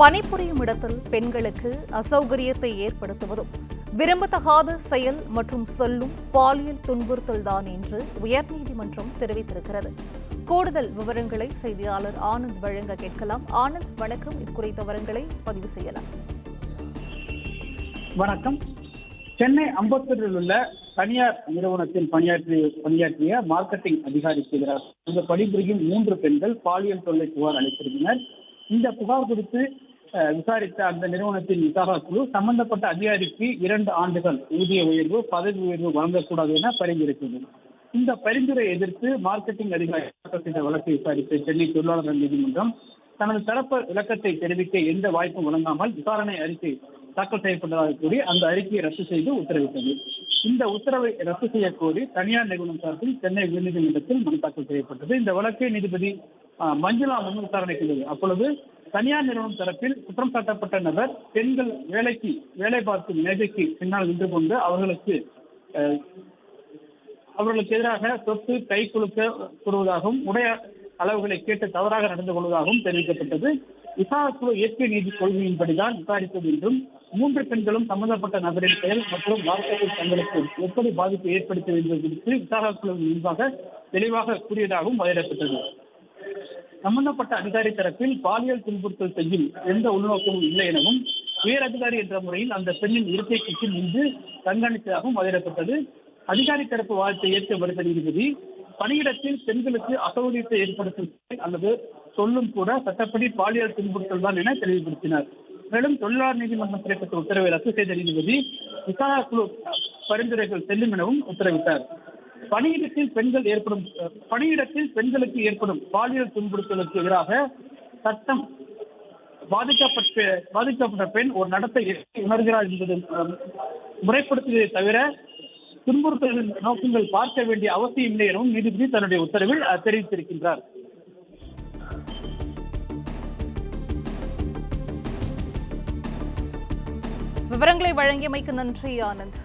பணிபுரியும் இடத்தில் பெண்களுக்கு அசௌகரியத்தை ஏற்படுத்துவதும் விரும்பத்தகாத செயல் மற்றும் சொல்லும் பாலியல் துன்புறுத்தல்தான் என்று உயர்நீதிமன்றம் தெரிவித்திருக்கிறது. கூடுதல் விவரங்களை செய்தியாளர் ஆனந்த் வழங்க கேட்கலாம். ஆனந்த், வணக்கம். இது குறித்த விவரங்களை பதிவு செய்யலாம். வணக்கம். சென்னை அம்பத்தூரில் உள்ள தனியார் நிறுவனத்தில் பணியாற்றிய மார்க்கெட்டிங் அதிகாரிக்கு எதிராக பணிபுரியும் 3 பெண்கள் பாலியல் தொல்லை புகார் அளித்திருந்தனர். இந்த புகார் குறித்து விசாரித்த அந்த நிறுவனத்தின் விசாரணை குழு சம்பந்தப்பட்ட அதிகாரிக்கு 2 ஆண்டுகள் ஊதிய உயர்வு, பதவி உயர்வு வழங்கக்கூடாது என பரிந்துரைத்தது. இந்த பரிந்துரை எதிர்த்து மார்க்கெட்டிங் அதிகாரி செய்த வழக்கை விசாரித்த சென்னை தொழிலாளர் நீதிமன்றம் தனது தரப்பு விளக்கத்தை தெரிவிக்க எந்த வாய்ப்பும் வழங்காமல் விசாரணை அறிக்கை தாக்கல் செய்யப்பட்டதாக கூறி அந்த அறிக்கையை ரத்து செய்து உத்தரவிட்டது. இந்த உத்தரவை ரத்து செய்ய கோரி தனியார் நிறுவனம் சார்பில் சென்னை உயர்நீதிமன்றத்தில் மனு தாக்கல் செய்யப்பட்டது. இந்த வழக்கை நீதிபதி மஞ்சுளா முன் விசாரணை செய்தது. அப்பொழுது தனியார் நிறுவனம் தரப்பில் குற்றம் சாட்டப்பட்ட நபர் பெண்கள் வேலை பார்க்கும் மேஜைக்கு பின்னால் நின்று கொண்டு அவர்களுக்கு எதிராக சொத்து கை குலுக்க கூறுவதாகவும் உடைய அளவுகளை கேட்டு தவறாக நடந்து கொள்வதாகவும் தெரிவிக்கப்பட்டது. விசாரணை இயற்கை நீதி கொள்கையின்படிதான் விசாரித்தது என்றும் 3 பெண்களும் சம்பந்தப்பட்ட நபரின் செயல் மற்றும் வார்த்தைகள் தங்களுக்கு எப்படி பாதிப்பு ஏற்படுத்த என்பது குறித்து விசாரணை குழு முன்பாக தெளிவாக கூறியதாகவும் வரையறுக்கப்பட்டது. சம்பந்தப்பட்ட அதிகாரி தரப்பில் பாலியல் துன்புறுத்தல் செய்யும் எந்த உள்நோக்கமும் இல்லை எனவும் உயர் அதிகாரி என்ற முறையில் அந்த பெண்ணின் இருக்கைக்கு நின்று கண்காணித்ததாகவும் வரையறுக்கப்பட்டது. அதிகாரி தரப்பு வாதத்தை ஏற்க மறுத்த நீதிபதி பணியிடத்தில் பெண்களுக்கு அசௌகரியத்தை ஏற்படுத்தும் அல்லது சொல்லும் கூட சட்டப்படி பாலியல் துன்புறுத்தல் தான் என தெளிவுபடுத்தினார். மேலும் தொழிலாளர் நீதிமன்றம் பிறப்பித்த உத்தரவை ரத்து செய்த நீதிபதி விசாரணை குழு பரிந்துரைகள் செல்லும் எனவும் உத்தரவிட்டார். பணியிடத்தில் பெண்களுக்கு ஏற்படும் பாலியல் துன்புறுத்தலுக்கு எதிராக சட்டம் பாதிக்கப்பட்ட பெண் ஒரு நடத்தை உணர்கிறார் என்பது முறைப்படுத்துவதை தவிர துன்புறுத்தலின் நோக்கங்கள் பார்க்க வேண்டிய அவசியம் இல்லை எனவும் நீதிபதி தன்னுடைய உத்தரவில் தெரிவித்திருக்கின்றார். விவரங்களை வழங்கியமைக்கு நன்றி ஆனந்த்.